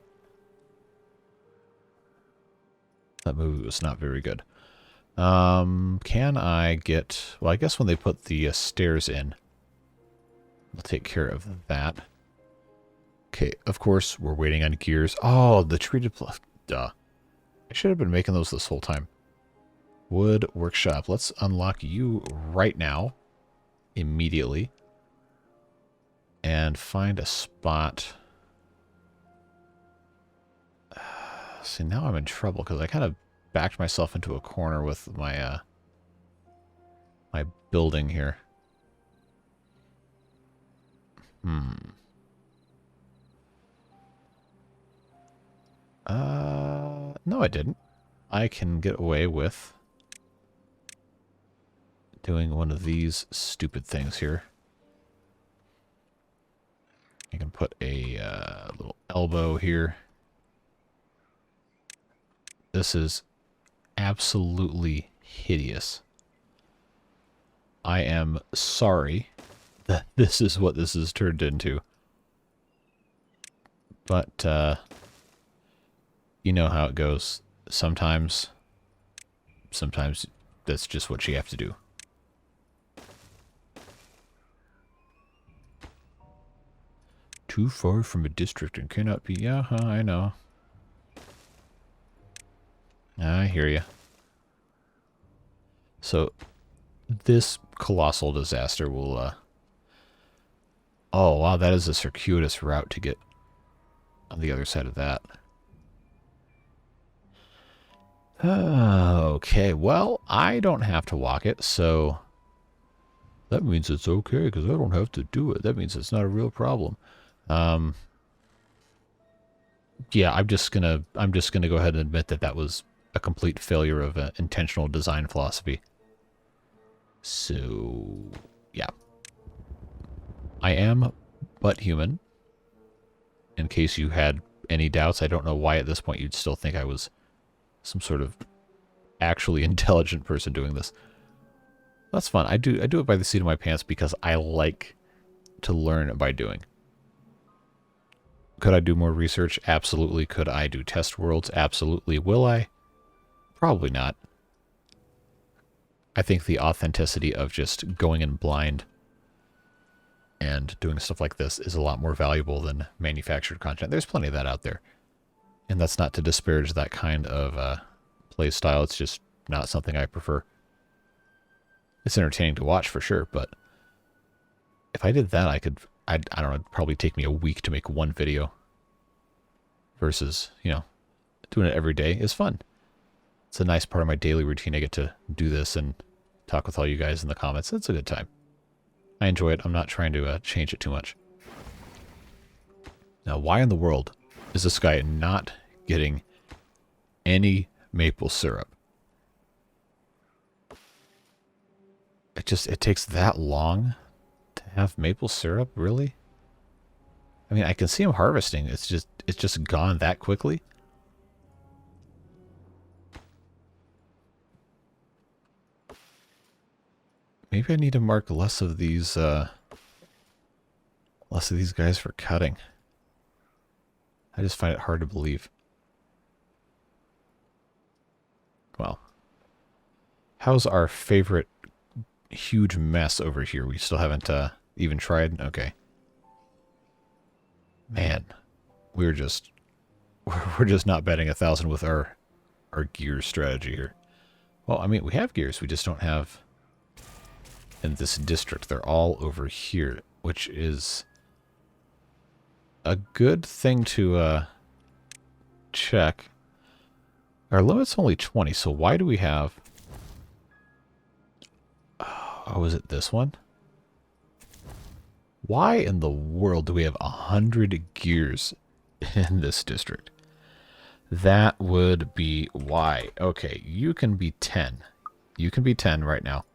That movie was not very good. Can I get... Well, I guess when they put the stairs in, we'll take care of that. Okay, of course, we're waiting on gears. Oh, the treated... Duh. I should have been making those this whole time. Wood workshop. Let's unlock you right now. Immediately. And find a spot. See, now I'm in trouble because I kind of backed myself into a corner with my my building here. No, I didn't. I can get away with doing one of these stupid things here. I can put a little elbow here. This is absolutely hideous. I am sorry that this is what this has turned into. But, you know how it goes. Sometimes that's just what you have to do. Too far from a district and cannot be... Yeah, I know. I hear you. So, this colossal disaster will... Oh, wow, that is a circuitous route to get on the other side of that. Okay, well, I don't have to walk it, so... That means it's okay, because I don't have to do it. That means it's not a real problem. Yeah, I'm just gonna go ahead and admit that that was a complete failure of intentional design philosophy. So, yeah. I am but human. In case you had any doubts, I don't know why at this point you'd still think I was some sort of actually intelligent person doing this. That's fun. I do it by the seat of my pants because I like to learn by doing. Could I do more research? Absolutely. Could I do test worlds? Absolutely. Will I? Probably not. I think the authenticity of just going in blind and doing stuff like this is a lot more valuable than manufactured content. There's plenty of that out there. And that's not to disparage that kind of play style. It's just not something I prefer. It's entertaining to watch for sure, but if I did that, I don't know, it'd probably take me a week to make one video versus, you know, doing it every day is fun. It's a nice part of my daily routine. I get to do this and talk with all you guys in the comments. It's a good time. I enjoy it. I'm not trying to change it too much. Now, why in the world is this guy not getting any maple syrup? It takes that long to have maple syrup, really? I mean, I can see him harvesting. It's just gone that quickly. Maybe I need to mark less of these guys for cutting. I just find it hard to believe. Well, how's our favorite huge mess over here? We still haven't even tried. Okay. Man, we're just not betting 1,000 with our gears strategy here. Well, I mean, we have gears. We just don't have in this district. They're all over here, which is a good thing to check. Our limit's only 20, so why do we have... Oh, is it this one? Why in the world do we have 100 gears in this district? That would be why. Okay, you can be 10. You can be 10 right now.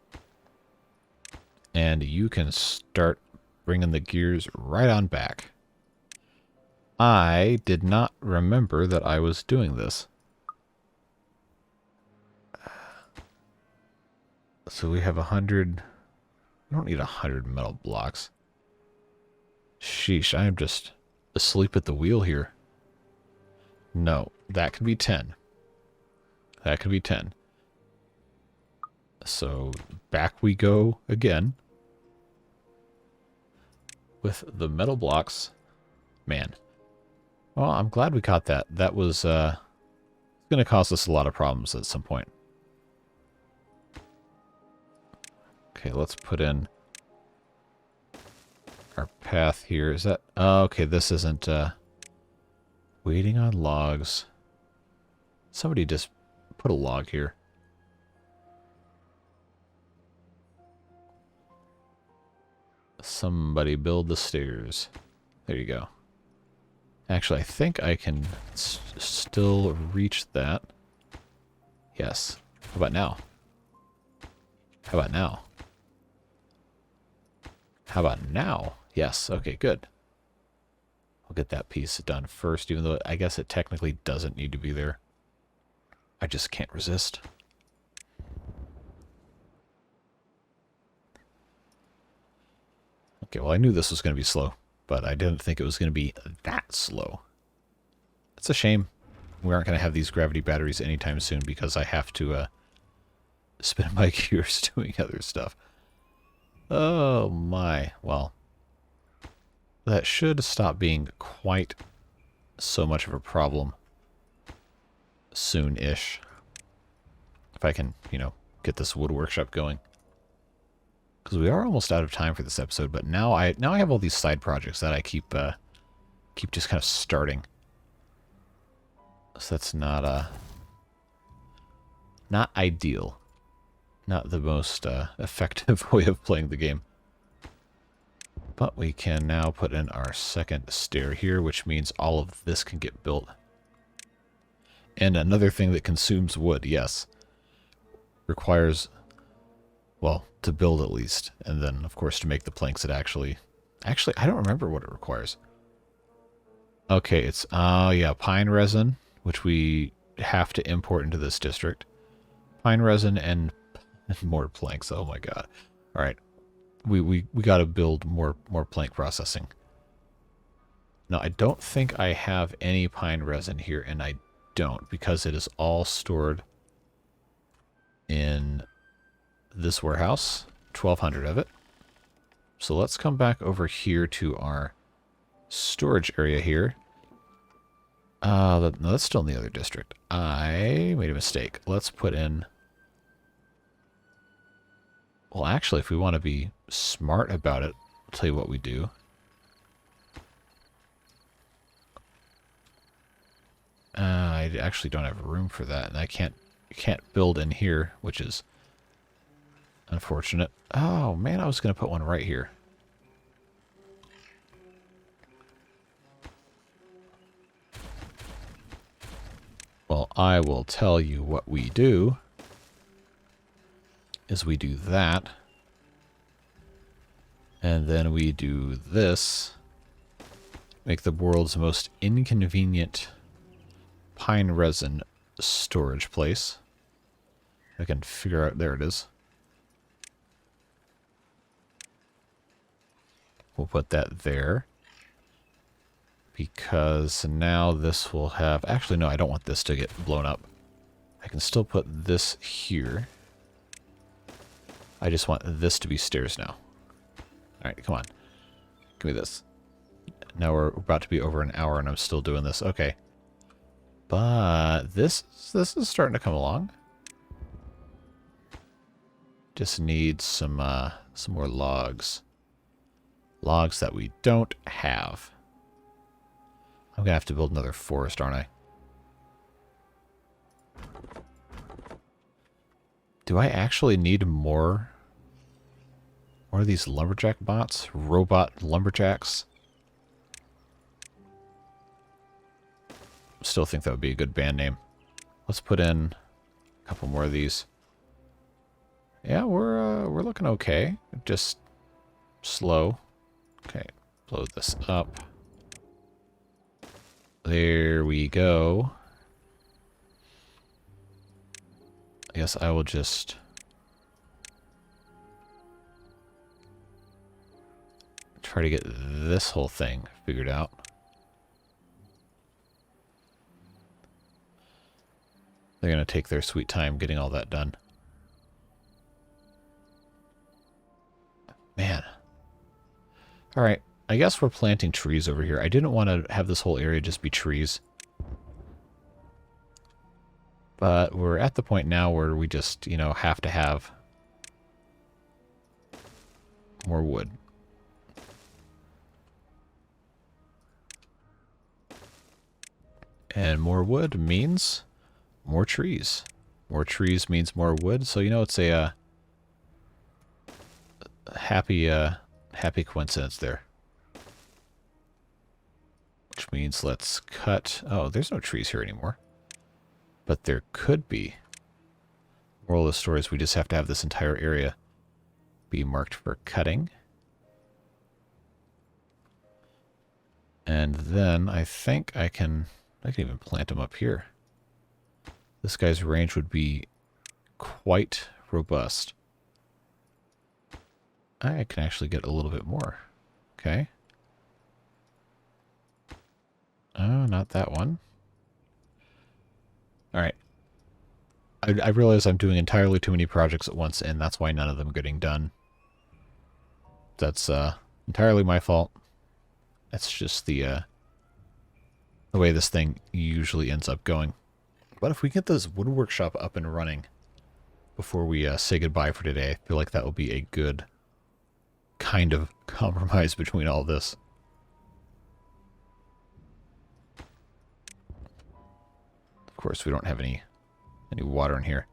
And you can start bringing the gears right on back. I did not remember that I was doing this. So we have 100... We don't need 100 metal blocks. Sheesh, I am just asleep at the wheel here. No, that can be 10. That can be 10. So back we go again. With the metal blocks. Man. Well, I'm glad we caught that. That was going to cause us a lot of problems at some point. Okay, let's put in our path here. Is that... Oh, okay, this isn't... Waiting on logs. Somebody just put a log here. Somebody build the stairs. There you go. Actually, I think I can still reach that. Yes. How about now? How about now? How about now? Yes. Okay, good. I'll get that piece done first, even though I guess it technically doesn't need to be there. I just can't resist. Okay, well, I knew this was going to be slow, but I didn't think it was going to be that slow. It's a shame we aren't going to have these gravity batteries anytime soon because I have to spin my gears doing other stuff. Oh my, well, that should stop being quite so much of a problem soon-ish. If I can, you know, get this wood workshop going. Because we are almost out of time for this episode, but now I have all these side projects that I keep just kind of starting. So that's not ideal. Not the most effective way of playing the game. But we can now put in our second stair here, which means all of this can get built. And another thing that consumes wood, yes. Requires, well, to build at least. And then, of course, to make the planks it actually, I don't remember what it requires. Okay, it's, yeah, pine resin, which we have to import into this district. Pine resin and more planks. Oh my god. All right. We got to build more plank processing. Now, I don't think I have any pine resin here, and I don't, because it is all stored in this warehouse. 1,200 of it. So let's come back over here to our storage area here. No, that's still in the other district. I made a mistake. Let's put in... Well, actually, if we want to be smart about it, I'll tell you what we do. I actually don't have room for that, and I can't build in here, which is unfortunate. Oh, man, I was going to put one right here. Well, I will tell you what we do. Is we do that. And then we do this. Make the world's most inconvenient pine resin storage place. I can figure out, there it is. We'll put that there. Because now this will have... Actually, no, I don't want this to get blown up. I can still put this here. I just want this to be stairs now. Alright, come on. Give me this. Now we're about to be over an hour and I'm still doing this. Okay. But this is starting to come along. Just need some more logs. Logs that we don't have. I'm going to have to build another forest, aren't I? Do I actually need more? What are these lumberjack bots? Robot lumberjacks? Still think that would be a good band name. Let's put in a couple more of these. Yeah, we're looking okay. Just slow. Okay, blow this up. There we go. I guess I will just try to get this whole thing figured out. They're going to take their sweet time getting all that done. Man. Alright, I guess we're planting trees over here. I didn't want to have this whole area just be trees. But we're at the point now where we just, you know, have to have more wood. And more wood means more trees. More trees means more wood. So, you know, it's a happy coincidence there. Which means let's cut... Oh, there's no trees here anymore. But there could be. Moral of the story is we just have to have this entire area be marked for cutting. And then I think I can even plant them up here. This guy's range would be quite robust. I can actually get a little bit more. Okay. Oh, not that one. Alright. I realize I'm doing entirely too many projects at once, and that's why none of them are getting done. That's entirely my fault. That's just the way this thing usually ends up going. But if we get this wood workshop up and running before we say goodbye for today, I feel like that will be a good kind of compromise between all this. Of course, we don't have any water in here.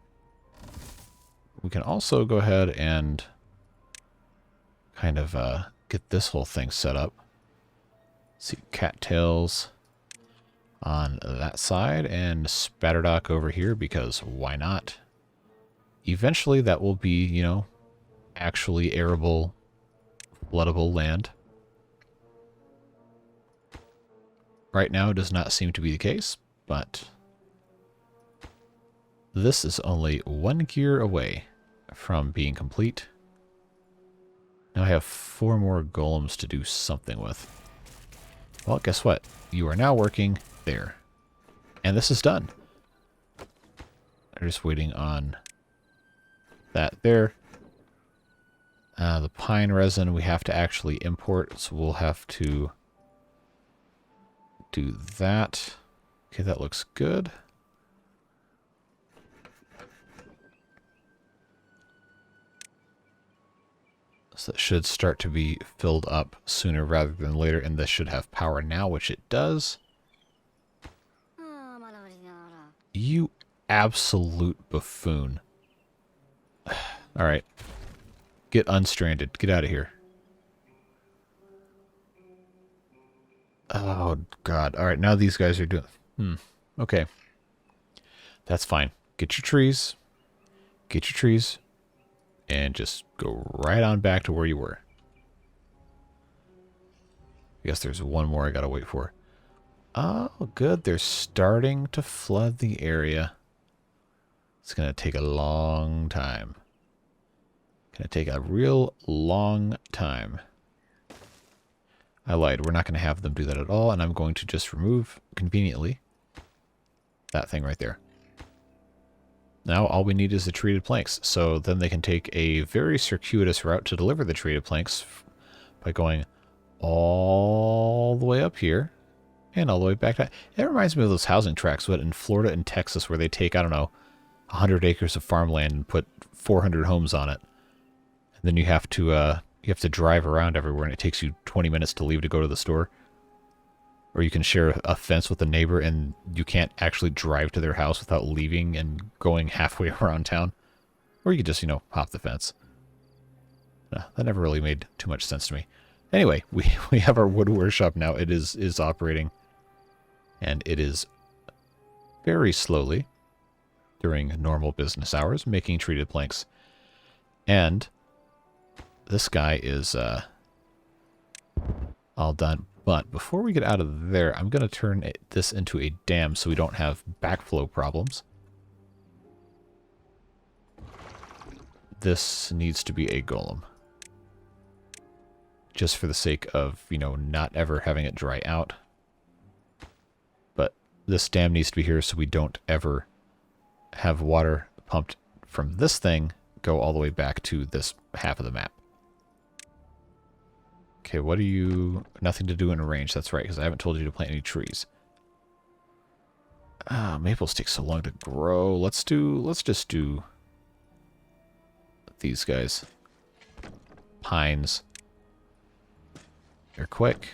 We can also go ahead and kind of get this whole thing set up. See, cattails on that side and spatterdock over here, because why not? Eventually that will be, you know, actually arable, floodable land. Right now it does not seem to be the case, but this is only one gear away from being complete. Now I have 4 more golems to do something with. Well, guess what? You are now working there. And this is done. I'm just waiting on that there. The pine resin we have to actually import, so we'll have to do that. Okay, that looks good. So that should start to be filled up sooner rather than later, and this should have power now, which it does. You absolute buffoon. Alright. Get unstranded. Get out of here. Oh, God. Alright, now these guys are doing... Okay. That's fine. Get your trees. Get your trees. And just go right on back to where you were. I guess there's one more I gotta wait for. Oh, good. They're starting to flood the area. It's gonna take a long time. Gonna take a real long time. I lied. We're not gonna have them do that at all, and I'm going to just remove, conveniently, that thing right there. Now all we need is the treated planks, so then they can take a very circuitous route to deliver the treated planks by going all the way up here and all the way back down. It reminds me of those housing tracts in Florida and Texas where they take, I don't know, 100 acres of farmland and put 400 homes on it. And then you have to drive around everywhere, and it takes you 20 minutes to leave to go to the store. or you can share a fence with a neighbor and you can't actually drive to their house without leaving and going halfway around town. Or you could just, hop the fence. No, that never really made too much sense to me. Anyway, we have our wood workshop now. It is operating. And it is very slowly, during normal business hours, making treated planks. And this guy is all done. But before we get out of there, I'm going to turn this into a dam so we don't have backflow problems. This needs to be a golem. Just for the sake of, not ever having it dry out. But this dam needs to be here so we don't ever have water pumped from this thing go all the way back to this half of the map. Okay, what are you... Nothing to do in range. That's right, because I haven't told you to plant any trees. Maples take so long to grow. Let's just do these guys. Pines. They're quick.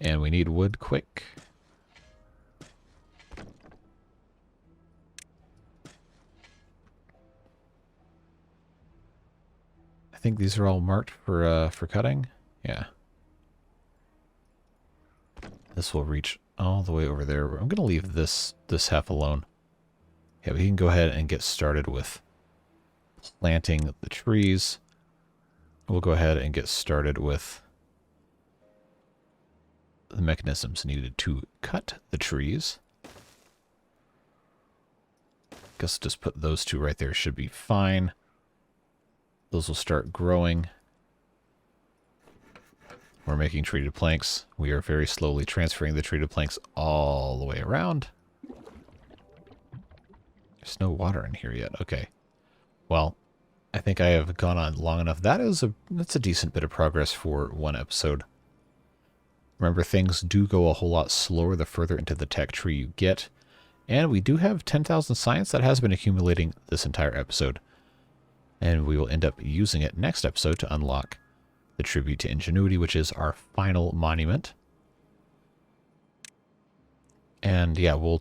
And we need wood quick. I think these are all marked for cutting. Yeah. This will reach all the way over there. I'm going to leave this half alone. Yeah, we can go ahead and get started with planting the trees. We'll go ahead and get started with the mechanisms needed to cut the trees. Guess just put those two right there. Should be fine. Those will start growing. We're making treated planks. We are very slowly transferring the treated planks all the way around. There's no water in here yet. Okay. Well, I think I have gone on long enough. That's a decent bit of progress for one episode. Remember, things do go a whole lot slower the further into the tech tree you get. And we do have 10,000 science that has been accumulating this entire episode. And we will end up using it next episode to unlock the Tribute to Ingenuity, which is our final monument. And yeah, we'll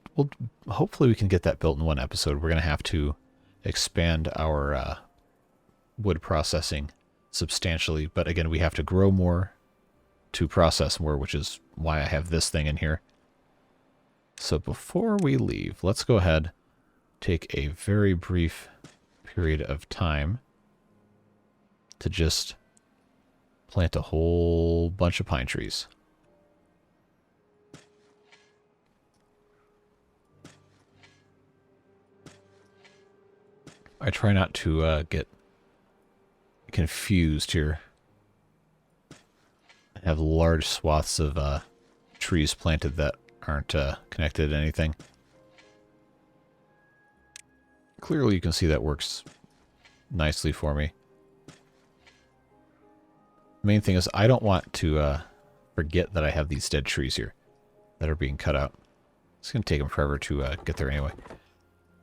hopefully we can get that built in one episode. We're going to have to expand our wood processing substantially. But again, we have to grow more to process more, which is why I have this thing in here. So before we leave, let's go ahead, take a very brief period of time to just plant a whole bunch of pine trees. I try not to get confused here. I have large swaths of trees planted that aren't connected to anything. Clearly you can see that works nicely for me. The main thing is I don't want to forget that I have these dead trees here that are being cut out. It's going to take them forever to get there anyway.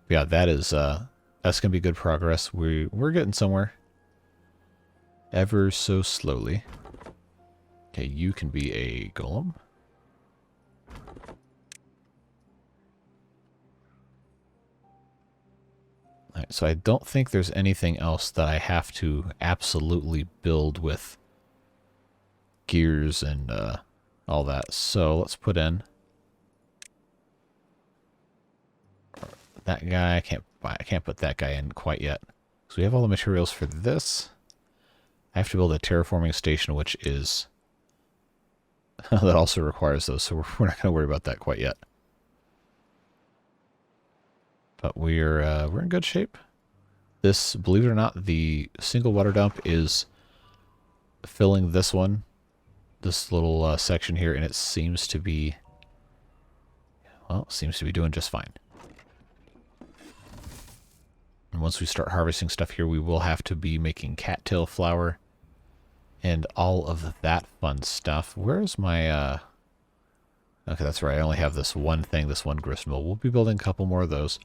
But yeah, that's going to be good progress. We're getting somewhere. Ever so slowly. Okay, you can be a golem. Alright, so I don't think there's anything else that I have to absolutely build with gears and all that. So let's put in that guy. I can't put that guy in quite yet. So we have all the materials for this. I have to build a terraforming station, which is that also requires those, so we're not going to worry about that quite yet. But we're in good shape. This, believe it or not, the single water dump is filling this little section here, and it seems to be, well, seems to be doing just fine. And once we start harvesting stuff here, we will have to be making cattail flour and all of that fun stuff. Where's my, okay, that's right, I only have this one thing, this one grist mill. We'll be building a couple more of those.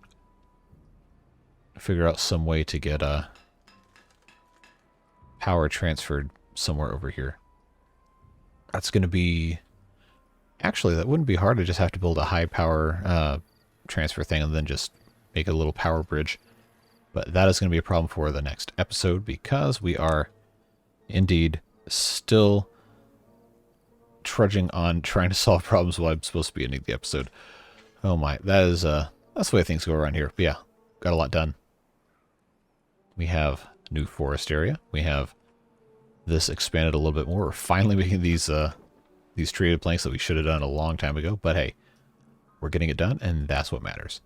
Figure out some way to get power transferred somewhere over here. That's going to be Actually, that wouldn't be hard. I just have to build a high power transfer thing and then just make a little power bridge. But that is going to be a problem for the next episode because we are indeed still trudging on trying to solve problems while I'm supposed to be ending the episode. Oh my, that's the way things go around here. But yeah, got a lot done. We have new forest area. We have this expanded a little bit more. We're finally making these treated planks that we should have done a long time ago. But hey, we're getting it done, and that's what matters.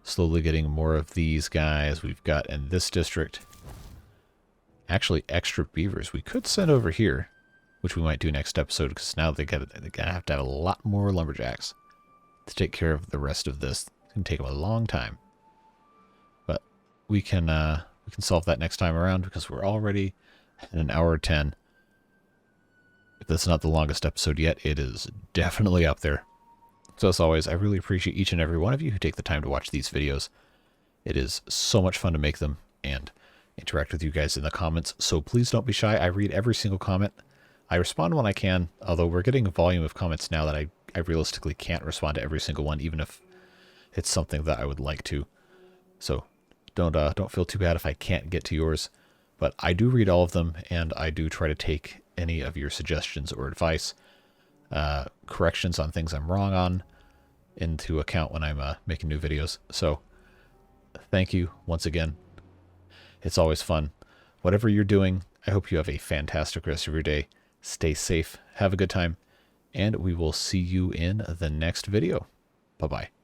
Slowly getting more of these guys. We've got in this district actually extra beavers we could send over here, which we might do next episode because now they're gonna have to have a lot more lumberjacks to take care of the rest of this. It's gonna take them a long time, but we can solve that next time around because we're already at an hour 10. If that's not the longest episode yet, it is definitely up there. So as always, I really appreciate each and every one of you who take the time to watch these videos. It is so much fun to make them and interact with you guys in the comments, so please don't be shy. I read every single comment. I respond when I can, although we're getting a volume of comments now that I realistically can't respond to every single one, even if it's something that I would like to. So don't feel too bad if I can't get to yours, but I do read all of them, and I do try to take any of your suggestions or advice, corrections on things I'm wrong on, into account when I'm making new videos. So thank you once again. It's always fun. Whatever you're doing, I hope you have a fantastic rest of your day. Stay safe, have a good time, and we will see you in the next video. Bye-bye.